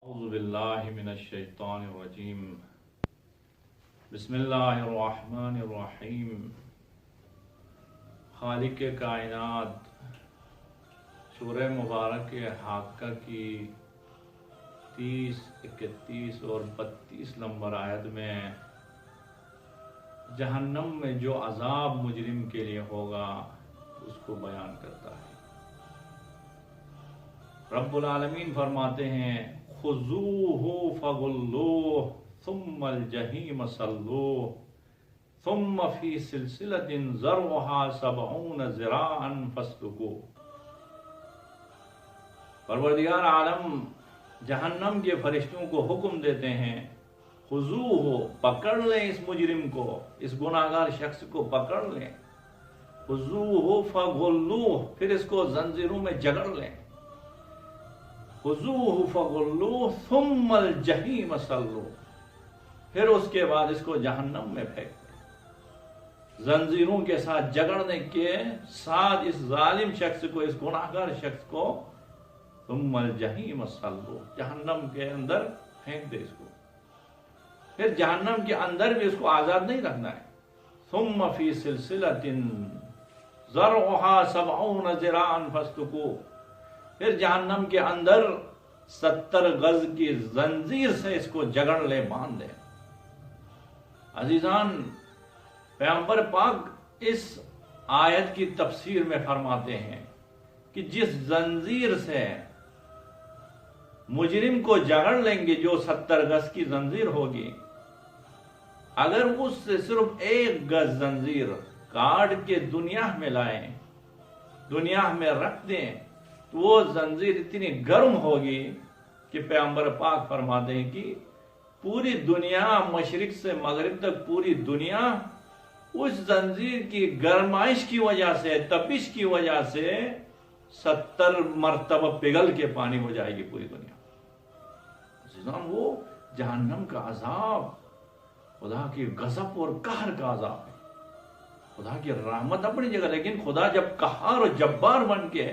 اعوذ باللہ من الشیطان الرجیم بسم اللہ الرحمن الرحیم خالق کائنات سورہ مبارک حاقہ کی 30، 31 اور 32 نمبر آیت میں جہنم میں جو عذاب مجرم کے لیے ہوگا اس کو بیان کرتا ہے۔ رب العالمین فرماتے ہیں خذوہ فغلوہ ثم الجحیم صلوہ ثم فی سلسلۃ ذرعها 70 ذراعا فاسلکوہ۔ پروردگار عالم جہنم کے فرشتوں کو حکم دیتے ہیں خذوہ، پکڑ لیں اس مجرم کو، اس گناہگار شخص کو پکڑ لیں، خذوہ فغلوہ، پھر اس کو زنجیروں میں جکڑ لیں، خذوہ فغلوہ ثم الجحیم صلوہ، پھر اس کے بعد اس کو جہنم میں پھینک دیں۔ زنجیروں کے ساتھ جکڑنے کے ساتھ اس ظالم شخص کو، اس گناہگار شخص کو ثم الجحیم صلوہ، جہنم کے اندر پھینک دے اس کو۔ پھر جہنم کے اندر بھی اس کو آزاد نہیں رکھنا ہے۔ ثم فی سلسلۃ ذرعها 70 ذراعا فاسلکوہ، پھر جہنم کے اندر 70 گز کی زنجیر سے اس کو جکڑ لے، باندھ دے۔ عزیزان، پیغمبر پاک اس آیت کی تفسیر میں فرماتے ہیں کہ جس زنجیر سے مجرم کو جکڑ لیں گے، جو 70 گز کی زنجیر ہوگی، اگر اس سے صرف 1 گز زنجیر کاٹ کے دنیا میں لائیں، دنیا میں رکھ دیں، تو وہ زنجیر اتنی گرم ہوگی کہ پیغمبر پاک فرماتے ہیں کہ پوری دنیا، مشرق سے مغرب تک پوری دنیا اس زنجیر کی گرمائش کی وجہ سے، تپش کی وجہ سے 70 مرتبہ پگھل کے پانی ہو جائے گی پوری دنیا۔ وہ جہنم کا عذاب خدا کی غضب اور قہر کا عذاب ہے۔ خدا کی رحمت اپنی جگہ، لیکن خدا جب قہار اور جبار بن کے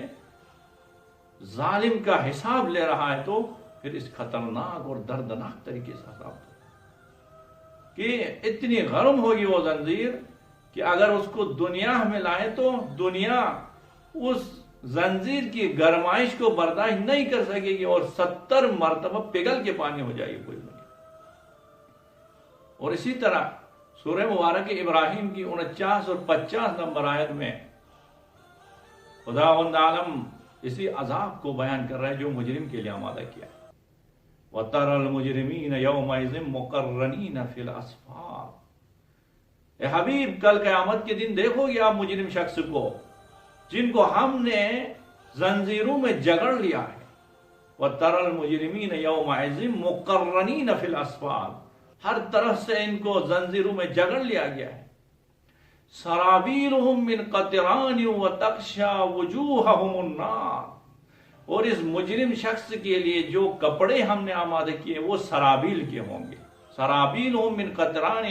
ظالم کا حساب لے رہا ہے تو پھر اس خطرناک اور دردناک طریقے سے حساب کہ اتنی گرم ہوگی وہ زنجیر کہ اگر اس کو دنیا میں لائے تو دنیا اس زنجیر کی گرمائش کو برداشت نہیں کر سکے گی اور 70 مرتبہ پگھل کے پانی ہو جائے گی پوری دنیا۔ اور اسی طرح سورہ مبارک ابراہیم کی 49 اور 50 نمبر آیت میں خداوند عالم اسی عذاب کو بیان کر رہے ہیں جو مجرم کے لیے آمادہ کیا۔ وَتَرَى الْمُجْرِمِينَ يَوْمَئِذٍ مُقَرَّنِينَ فِي الْأَصْفَادِ، اے حبیب کل قیامت کے دن دیکھو گے آپ مجرم شخص کو جن کو ہم نے زنجیروں میں جکڑ لیا ہے۔ وَتَرَى الْمُجْرِمِينَ يَوْمَئِذٍ مُقَرَّنِينَ فِي الْأَصْفَادِ، ہر طرف سے ان کو زنجیروں میں جکڑ لیا گیا ہے۔ سرابیلہم من قطران وتغشی وجوہہم النار، اور اس مجرم شخص کے لیے جو کپڑے ہم نے آمادہ کیے وہ سرابیل کے ہوں گے۔ سرابیلہم من قطران،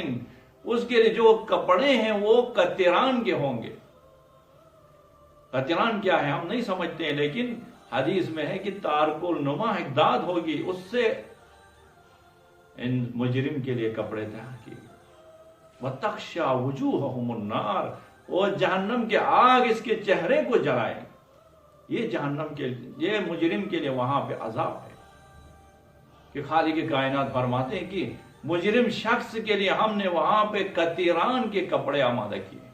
اس کے لیے جو کپڑے ہیں وہ قطران کے ہوں گے۔ قطران کیا ہے ہم نہیں سمجھتے ہیں، لیکن حدیث میں ہے کہ تارک النما ایک داد ہوگی، اس سے ان مجرم کے لیے کپڑے تیار کیے گئے۔ وَتَغْشَى وُجُوهَهُمُ النَّارِ، اور جہنم کے آگ اس کے چہرے کو جلائے۔ یہ جہنم کے لیے، یہ مجرم کے لیے وہاں پہ عذاب ہے کہ خالق کائنات فرماتے ہیں کہ مجرم شخص کے لیے ہم نے وہاں پہ قطران کے کپڑے آمادہ کیے۔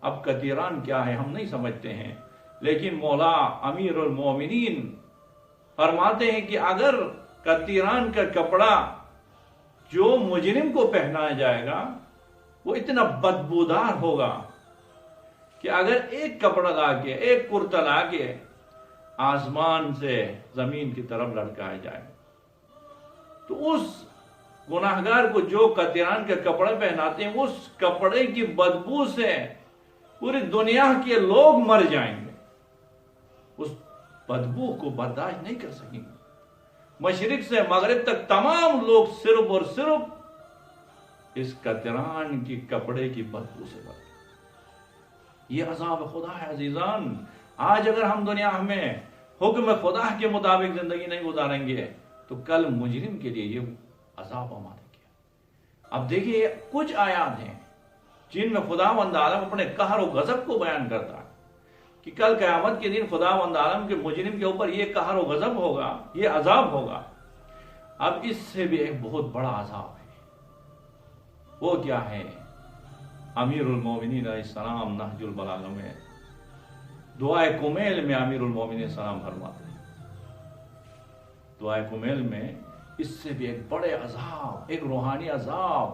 اب قطران کیا ہے ہم نہیں سمجھتے ہیں، لیکن مولا امیر المومنین فرماتے ہیں کہ اگر قطران کا کپڑا جو مجرم کو پہنایا جائے گا وہ اتنا بدبودار ہوگا کہ اگر ایک کپڑا لا کے، ایک کرتا لا کے آسمان سے زمین کی طرف لٹکایا جائے تو اس گناہگار کو جو قطران کا کپڑا پہناتے ہیں اس کپڑے کی بدبو سے پوری دنیا کے لوگ مر جائیں گے، اس بدبو کو برداشت نہیں کر سکیں گے۔ مشرق سے مغرب تک تمام لوگ صرف اور صرف اس قطران کی کپڑے کی بدبو سے مر گئے۔ یہ عذاب خدا ہے عزیزان۔ آج اگر ہم دنیا میں حکم خدا کے مطابق زندگی نہیں گزاریں گے تو کل مجرم کے لیے یہ عذاب آمادہ کیا۔ اب دیکھیے کچھ آیات ہیں جن میں خداوند عالم اپنے قہر و غضب کو بیان کرتا ہے کہ کل قیامت کے دن خداوند عالم کے مجرم کے اوپر یہ قہر و غضب ہوگا، یہ عذاب ہوگا۔ اب اس سے بھی ایک بہت بڑا عذاب ہے، وہ کیا ہے؟ امیر المومنین علیہ السلام نہج البلاغہ میں دعائے کمیل میں امیر المومنین علیہ السلام فرماتے ہیں، دعائے کمیل میں اس سے بھی ایک بڑے عذاب، ایک روحانی عذاب،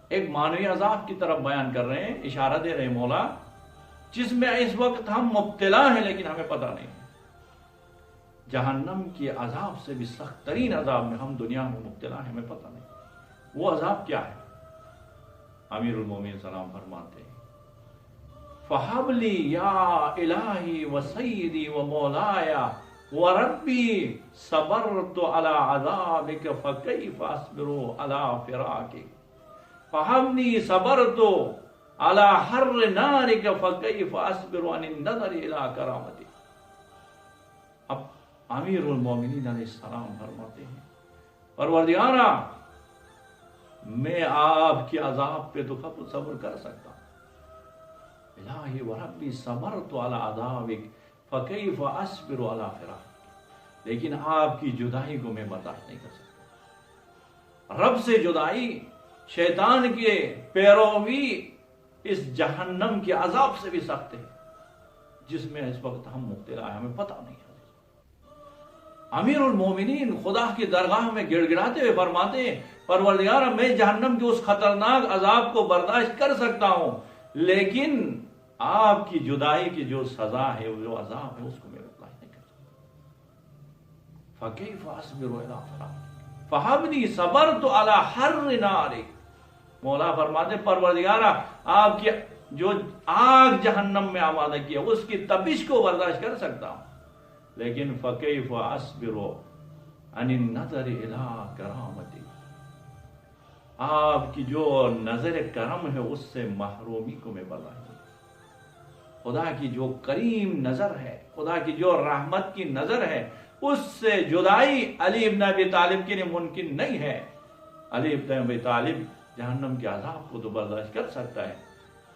ایک معنوی عذاب کی طرف بیان کر رہے ہیں، اشارہ دے رہے ہیں مولا، جس میں اس وقت ہم مبتلا ہیں لیکن ہمیں پتہ نہیں ہے۔ جہنم کے عذاب سے بھی سخت ترین عذاب میں ہم دنیا میں مبتلا ہیں، ہمیں پتہ نہیں وہ عذاب کیا ہے۔ امیر المومنین سلام فرماتے ہیں فَحَبْ لِي يَا إِلَٰهِ وَسَيِّدِي وَمَوْلَايَ وَرَبِّي صَبَرْتُ عَلَىٰ عَذَابِكَ فَكَيْفَ أَصْبِرُ عَلَىٰ فِرَاقِكَ فَحَبْ لِي صَبَرْتُ عَلَىٰ حَرِّ نَارِكَ فَكَيْفَ أَصْبِرُ عَنِ النَّظَرِ إِلَىٰ كَرَامَتِكَ۔ اب امیر المومنین علیہ السلام فرماتے ہیں پروردگارا میں آپ کے عذاب پہ تو صبر کر سکتا ہوں، الہی وربی صبرت علی عذابک فکیف اصبر علی فراقک، لیکن آپ کی جدائی کو میں برداشت نہیں کر سکتا۔ رب سے جدائی، شیطان کے پیروی اس جہنم کے عذاب سے بھی سخت ہے جس میں اس وقت ہم مبتلا ہیں، ہمیں پتہ نہیں ہے۔ امیر المومنین خدا کی درگاہ میں گڑ گڑاتے ہوئے فرماتے ہیں پروردگار میں جہنم کے اس خطرناک عذاب کو برداشت کر سکتا ہوں، لیکن آپ کی جدائی کی جو سزا ہے، وہ جو عذاب ہے، اس کو میں برداشت نہیں کر سکتا۔ فَكَيْفَ أَصْبِرُ عَلَىٰ فِرَاقِكَ فَحَبْنِي صَبَرْتُ عَلَىٰ حَرِّ نَارِكَ۔ مولا فرماتے پروردگارہ آپ کی جو آگ جہنم میں آمادہ کیا اس کی تپش کو برداشت کر سکتا ہوں، لیکن فَكَيْفَ أَصْبِرُ عَنِ النَّظَرِ إِلَىٰ كَرَامَتِكَ، آپ کی جو نظر کرم ہے اس سے محرومی کو میں برداشت نہیں کرتا۔ خدا کی جو کریم نظر ہے، خدا کی جو رحمت کی نظر ہے، اس سے جدائی علی ابن ابی طالب کے لیے ممکن نہیں ہے۔ علی ابن ابی طالب جہنم کے عذاب کو تو برداشت کر سکتا ہے،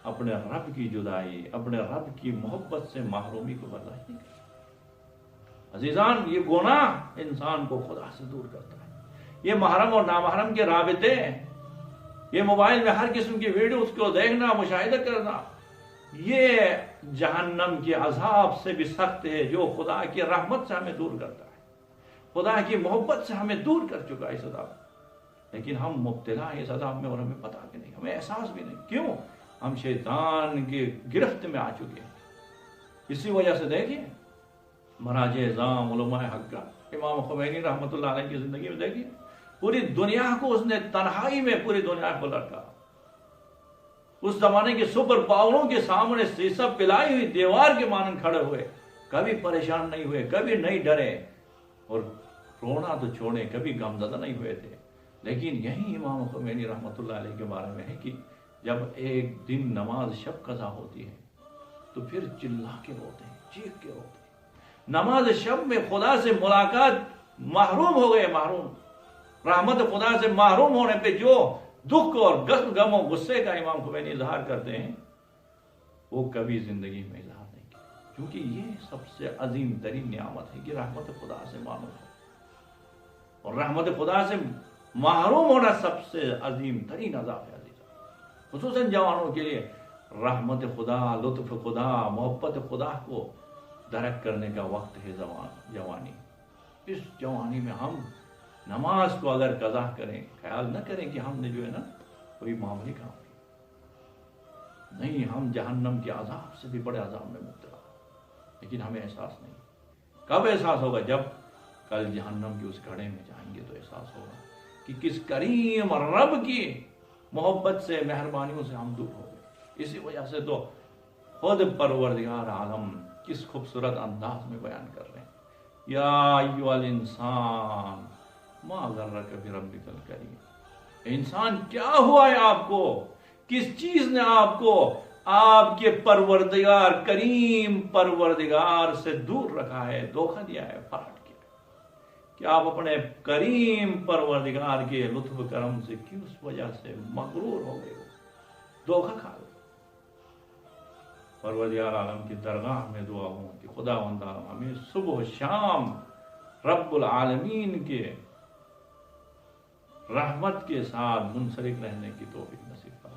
اپنے رب کی جدائی، اپنے رب کی محبت سے محرومی کو برداشت نہیں کر سکتا۔ عزیزان، یہ گناہ انسان کو خدا سے دور کرتا ہے۔ یہ محرم اور نامحرم کے رابطے، یہ موبائل میں ہر قسم کی ویڈیوز کو دیکھنا، مشاہدہ کرنا، یہ جہنم کے عذاب سے بھی سخت ہے جو خدا کی رحمت سے ہمیں دور کرتا ہے، خدا کی محبت سے ہمیں دور کر چکا ہے اس عذاب۔ لیکن ہم مبتلا ہیں اس عذاب میں اور ہمیں پتہ بھی نہیں، ہمیں احساس بھی نہیں۔ کیوں؟ ہم شیطان کی گرفت میں آ چکے ہیں۔ اسی وجہ سے دیکھیں مراجع اعظام علماء حق کا امام خمینی رحمۃ اللہ علیہ کی زندگی میں دیکھیں، پوری دنیا کو اس نے تنہائی میں پوری دنیا کو لڑکا، اس زمانے کے سپر پاوروں کے سامنے سیسا پلائی ہوئی دیوار کے مانند کھڑے ہوئے، کبھی پریشان نہیں ہوئے، کبھی نہیں ڈرے، اور رونا تو چھوڑے کبھی غمزدہ نہیں ہوئے تھے۔ لیکن یہی امام خمینی رحمۃ اللہ علیہ کے بارے میں ہے کہ جب ایک دن نماز شب قضا ہوتی ہے تو پھر چلا کے روتے ہیں، چیخ کے روتے ہیں۔ نماز شب میں خدا سے ملاقات محروم ہو گئے، محروم، رحمت خدا سے محروم ہونے پہ جو دکھ اور غم و غصے کا امام خمینی اظہار کرتے ہیں وہ کبھی زندگی میں اظہار نہیں کیا، کیونکہ یہ سب سے عظیم ترین نعمت ہے کہ رحمت خدا سے معلوم ہو، اور رحمت خدا سے محروم ہونا سب سے عظیم ترین عذاب ہے۔ خصوصاً جوانوں کے لیے رحمت خدا، لطف خدا، محبت خدا کو درک کرنے کا وقت ہے جوانی۔ اس جوانی میں ہم نماز کو اگر قضا کریں، خیال نہ کریں کہ ہم نے جو ہے نا کوئی معمولی کام کیا، نہیں، ہم جہنم کے عذاب سے بھی بڑے عذاب میں مبتلا، لیکن ہمیں احساس نہیں۔ کب احساس ہوگا؟ جب کل جہنم کے اس گھڑے میں جائیں گے تو احساس ہوگا کہ کس کریم رب کی محبت سے، مہربانیوں سے ہم دور ہو گئے۔ اسی وجہ سے تو خود پروردگار عالم کس خوبصورت انداز میں بیان کر رہے ہیں، یا ایھا الانسان ما غرک بربک الکریم، انسان کیا ہوا ہے آپ کو، کس چیز نے آپ کو آپ کے پروردگار، کریم پروردگار سے دور رکھا ہے، دھوکہ دیا ہے، فراڈ کیا ہے۔ کہ آپ اپنے کریم پروردگار کے لطف کرم سے کس وجہ سے مغرور ہو گئے، دھوکہ کھا گئے۔ پروردگار عالم کی درگاہ میں دعا ہوں کہ خداوند عالم ہمیں صبح و شام رب العالمین کے رحمت کے ساتھ منسلک رہنے کی توفیق نصیب فرمائے۔